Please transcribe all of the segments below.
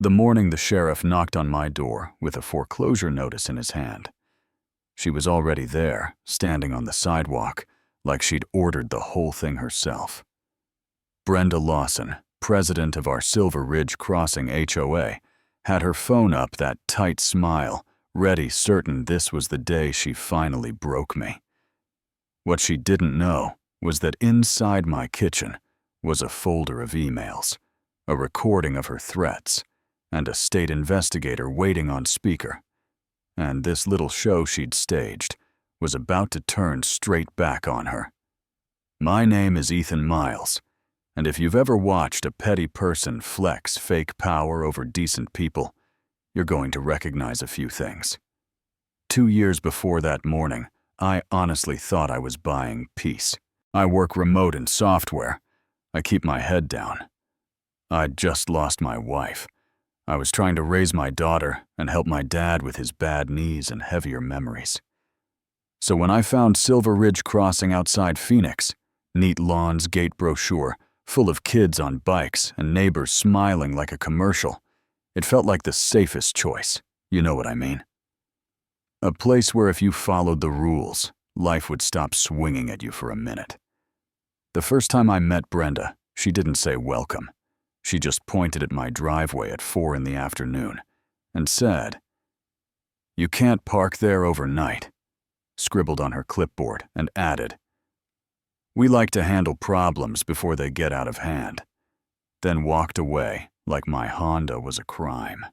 The morning the sheriff knocked on my door with a foreclosure notice in his hand. She was already there, standing on the sidewalk, like she'd ordered the whole thing herself. Brenda Lawson, president of our Silver Ridge Crossing HOA, had her phone up, that tight smile, ready, certain this was the day she finally broke me. What she didn't know was that inside my kitchen was a folder of emails, a recording of her threats, and a state investigator waiting on speaker. And this little show she'd staged was about to turn straight back on her. My name is Ethan Miles, and if you've ever watched a petty person flex fake power over decent people, you're going to recognize a few things. 2 years before that morning, I honestly thought I was buying peace. I work remote in software. I keep my head down. I'd just lost my wife. I was trying to raise my daughter and help my dad with his bad knees and heavier memories. So when I found Silver Ridge Crossing outside Phoenix, neat lawns, gate brochure, full of kids on bikes and neighbors smiling like a commercial, it felt like the safest choice. You know what I mean? A place where if you followed the rules, life would stop swinging at you for a minute. The first time I met Brenda, she didn't say welcome. She just pointed at my driveway at 4 in the afternoon and said, "You can't park there overnight," scribbled on her clipboard, and added, "We like to handle problems before they get out of hand," then walked away like my Honda was a crime.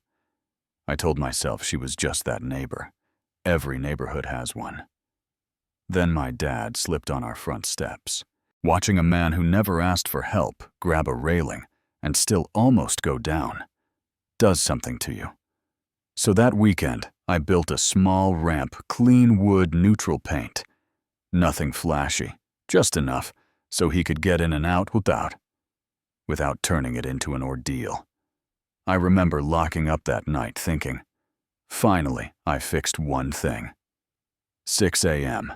I told myself she was just that neighbor. Every neighborhood has one. Then my dad slipped on our front steps. Watching a man who never asked for help grab a railing and still almost go down does something to you. So that weekend, I built a small ramp, clean wood, neutral paint. Nothing flashy, just enough so he could get in and out without turning it into an ordeal. I remember locking up that night thinking, finally, I fixed one thing. 6 a.m.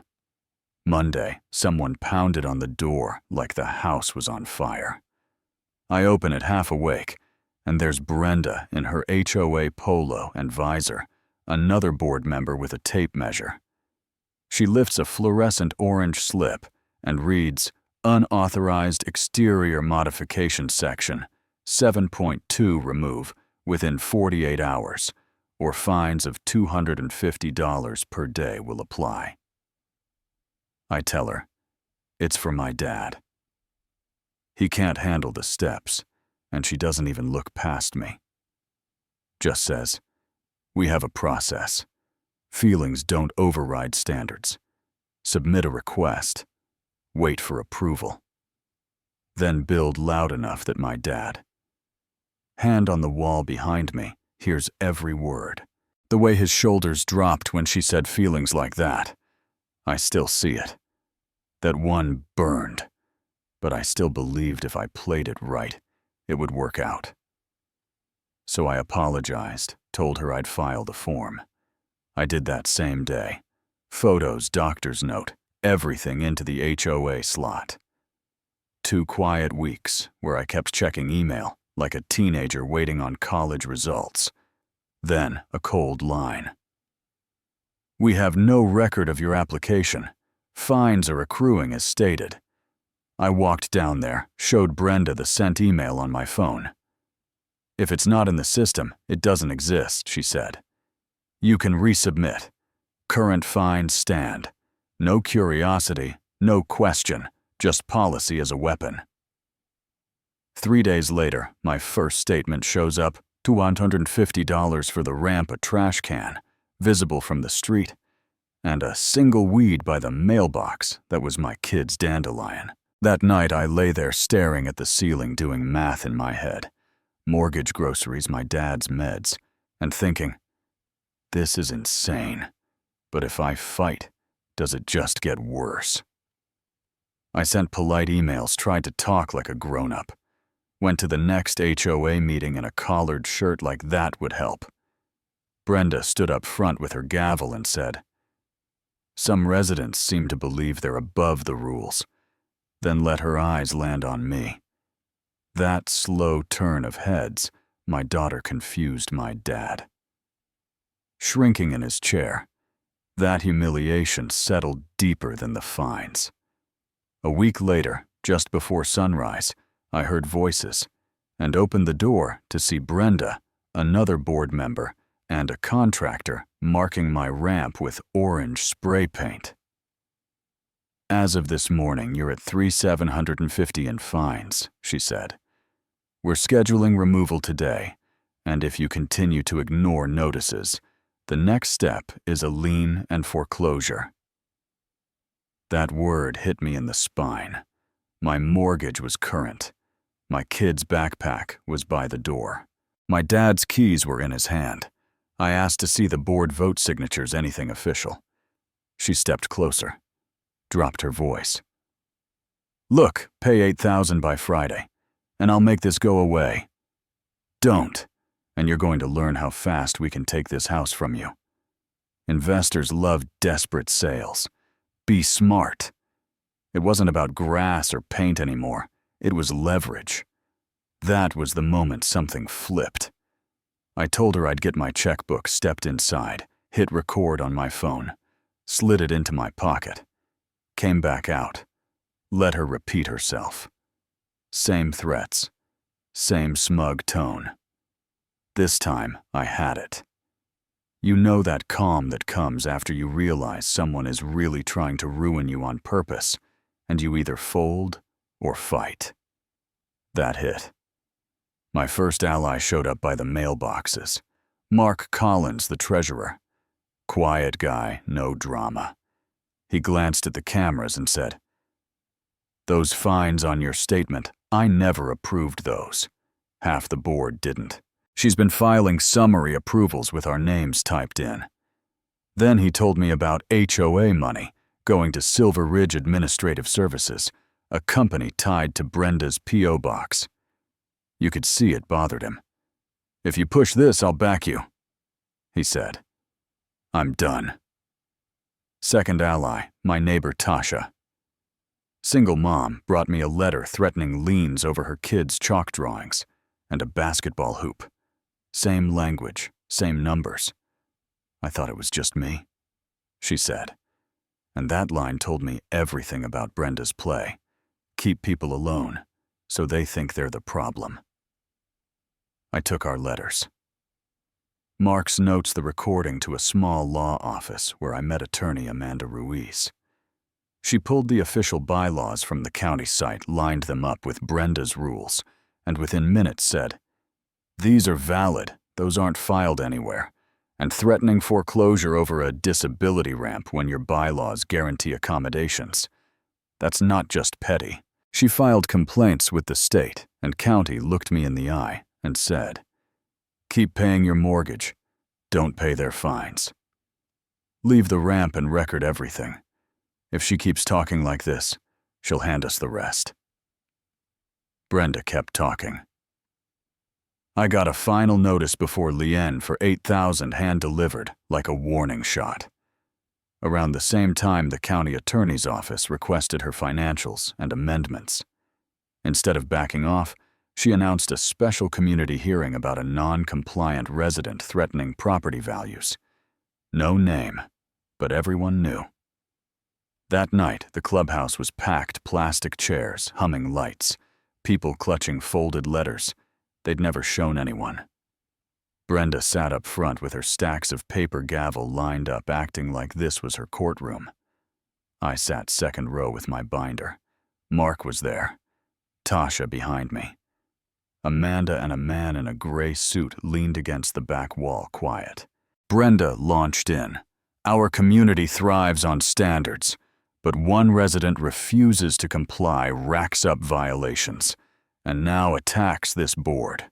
Monday, someone pounded on the door like the house was on fire. I open it half awake, and there's Brenda in her HOA polo and visor, another board member with a tape measure. She lifts a fluorescent orange slip and reads, "Unauthorized exterior modification section, 7.2 remove within 48 hours, or fines of $250 per day will apply." I tell her, it's for my dad. He can't handle the steps, and she doesn't even look past me. Just says, "We have a process. Feelings don't override standards. Submit a request. Wait for approval. Then build loud enough that my dad," hand on the wall behind me, hears every word. The way his shoulders dropped when she said feelings like that. I still see it. That one burned, but I still believed if I played it right, it would work out. So I apologized, told her I'd file the form. I did that same day. Photos, doctor's note, everything into the HOA slot. 2 quiet weeks where I kept checking email like a teenager waiting on college results. Then a cold line. "We have no record of your application. Fines are accruing as stated." I walked down there, showed Brenda the sent email on my phone. "If it's not in the system, it doesn't exist," she said. "You can resubmit. Current fines stand. No curiosity, no question, just policy as a weapon." 3 days later, my first statement shows up, $250 for the ramp, a trash can, visible from the street, and a single weed by the mailbox that was my kid's dandelion. That night I lay there staring at the ceiling doing math in my head, mortgage, groceries, my dad's meds, and thinking, this is insane, but if I fight, does it just get worse? I sent polite emails, tried to talk like a grown-up, went to the next HOA meeting in a collared shirt like that would help. Brenda stood up front with her gavel and said, "Some residents seem to believe they're above the rules," then let her eyes land on me. That slow turn of heads my daughter confused my dad. Shrinking in his chair, that humiliation settled deeper than the fines. A week later, just before sunrise, I heard voices and opened the door to see Brenda, another board member, and a contractor marking my ramp with orange spray paint. "As of this morning, you're at $3,750 in fines," she said. "We're scheduling removal today, and if you continue to ignore notices, the next step is a lien and foreclosure." That word hit me in the spine. My mortgage was current. My kid's backpack was by the door. My dad's keys were in his hand. I asked to see the board vote signatures, anything official. She stepped closer, dropped her voice. "Look, pay $8,000 by Friday, and I'll make this go away. Don't, and you're going to learn how fast we can take this house from you. Investors love desperate sales. Be smart." It wasn't about grass or paint anymore. It was leverage. That was the moment something flipped. I told her I'd get my checkbook, stepped inside, hit record on my phone, slid it into my pocket, came back out, let her repeat herself. Same threats, same smug tone. This time, I had it. You know that calm that comes after you realize someone is really trying to ruin you on purpose, and you either fold or fight. That hit. My first ally showed up by the mailboxes. Mark Collins, the treasurer. Quiet guy, no drama. He glanced at the cameras and said, "Those fines on your statement, I never approved those. Half the board didn't. She's been filing summary approvals with our names typed in." Then he told me about HOA money going to Silver Ridge Administrative Services, a company tied to Brenda's P.O. box. You could see it bothered him. "If you push this, I'll back you," he said. I'm done. Second ally, my neighbor Tasha. Single mom brought me a letter threatening liens over her kids' chalk drawings and a basketball hoop. Same language, same numbers. "I thought it was just me," she said. And that line told me everything about Brenda's play. Keep people alone, so they think they're the problem. I took our letters. Marks notes the recording to a small law office where I met attorney Amanda Ruiz. She pulled the official bylaws from the county site, lined them up with Brenda's rules, and within minutes said, "These are valid, those aren't filed anywhere, and threatening foreclosure over a disability ramp when your bylaws guarantee accommodations. That's not just petty." She filed complaints with the state, and county looked me in the eye and said, "Keep paying your mortgage. Don't pay their fines. Leave the ramp and record everything. If she keeps talking like this, she'll hand us the rest." Brenda kept talking. I got a final notice before Leanne for $8,000 hand-delivered, like a warning shot. Around the same time, the county attorney's office requested her financials and amendments. Instead of backing off, she announced a special community hearing about a non-compliant resident threatening property values. No name, but everyone knew. That night, the clubhouse was packed, plastic chairs, humming lights, people clutching folded letters. They'd never shown anyone. Brenda sat up front with her stacks of paper gavel lined up, acting like this was her courtroom. I sat second row with my binder. Mark was there. Tasha behind me. Amanda and a man in a gray suit leaned against the back wall, quiet. Brenda launched in. Our community thrives on standards, but one resident refuses to comply, racks up violations, and now attacks this board.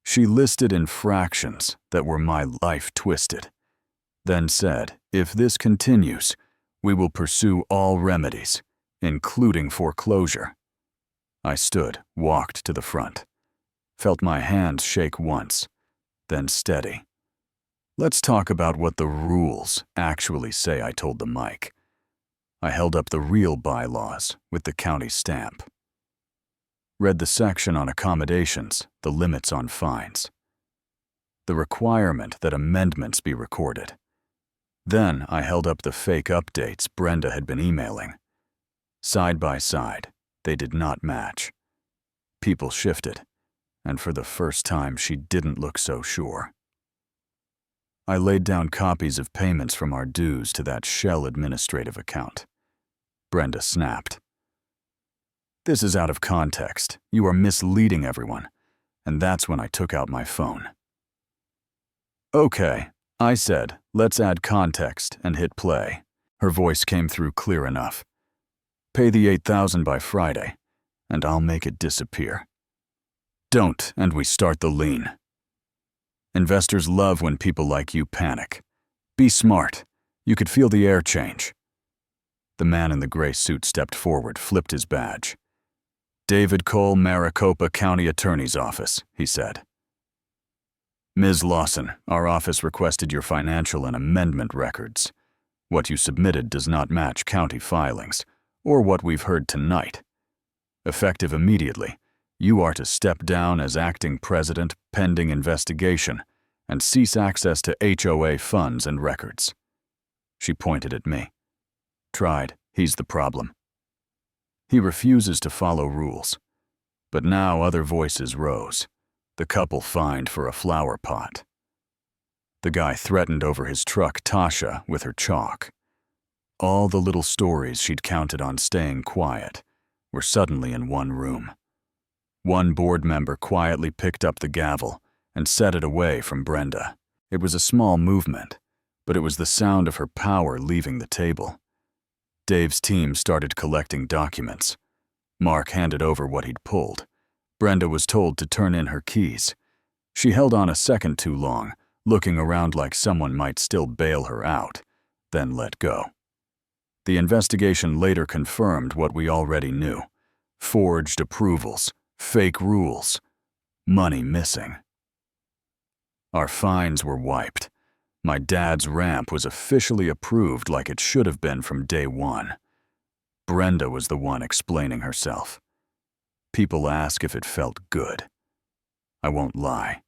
She listed infractions that were my life twisted, then said, "If this continues, we will pursue all remedies, including foreclosure." I stood, walked to the front, felt my hands shake once, then steady. "Let's talk about what the rules actually say," I told the mic. I held up the real bylaws with the county stamp. read the section on accommodations, the limits on fines, the requirement that amendments be recorded. Then I held up the fake updates Brenda had been emailing. Side by side, they did not match. People shifted, and for the first time she didn't look so sure. I laid down copies of payments from our dues to that shell administrative account. Brenda snapped. "This is out of context. You are misleading everyone." And that's when I took out my phone. "Okay," I said, "let's add context," and hit play. Her voice came through clear enough. "Pay the $8,000 by Friday, and I'll make it disappear. Don't, and we start the lien. Investors love when people like you panic. Be smart. You could feel the air change." The man in the gray suit stepped forward, flipped his badge. "David Cole, Maricopa County Attorney's Office," he said. "Ms. Lawson, our office requested your financial and amendment records. What you submitted does not match county filings, or what we've heard tonight. Effective immediately, you are to step down as acting president pending investigation and cease access to HOA funds and records." She pointed at me. "Tried, he's the problem. He refuses to follow rules." But now other voices rose. The couple fined for a flower pot. The guy threatened over his truck Tasha with her chalk. All the little stories she'd counted on staying quiet were suddenly in one room. One board member quietly picked up the gavel and set it away from Brenda. It was a small movement, but it was the sound of her power leaving the table. Dave's team started collecting documents. Mark handed over what he'd pulled. Brenda was told to turn in her keys. She held on a second too long, looking around like someone might still bail her out, then let go. The investigation later confirmed what we already knew: forged approvals, fake rules, money missing. Our fines were wiped. My dad's ramp was officially approved like it should have been from day one. Brenda was the one explaining herself. People ask if it felt good. I won't lie.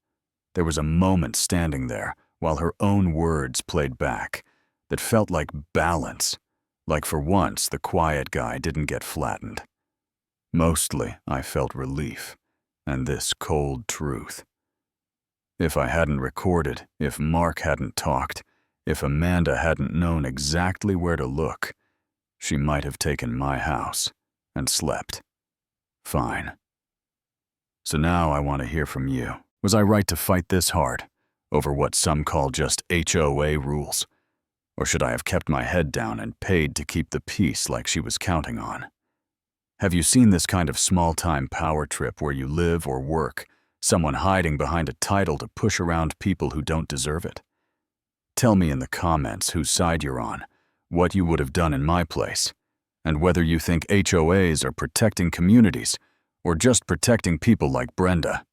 There was a moment standing there while her own words played back that felt like balance, like for once the quiet guy didn't get flattened. Mostly, I felt relief, and this cold truth. If I hadn't recorded, if Mark hadn't talked, if Amanda hadn't known exactly where to look, she might have taken my house and slept. Fine. So now I want to hear from you. Was I right to fight this hard over what some call just HOA rules? Or should I have kept my head down and paid to keep the peace like she was counting on? Have you seen this kind of small-time power trip where you live or work, someone hiding behind a title to push around people who don't deserve it? Tell me in the comments whose side you're on, what you would have done in my place, and whether you think HOAs are protecting communities or just protecting people like Brenda.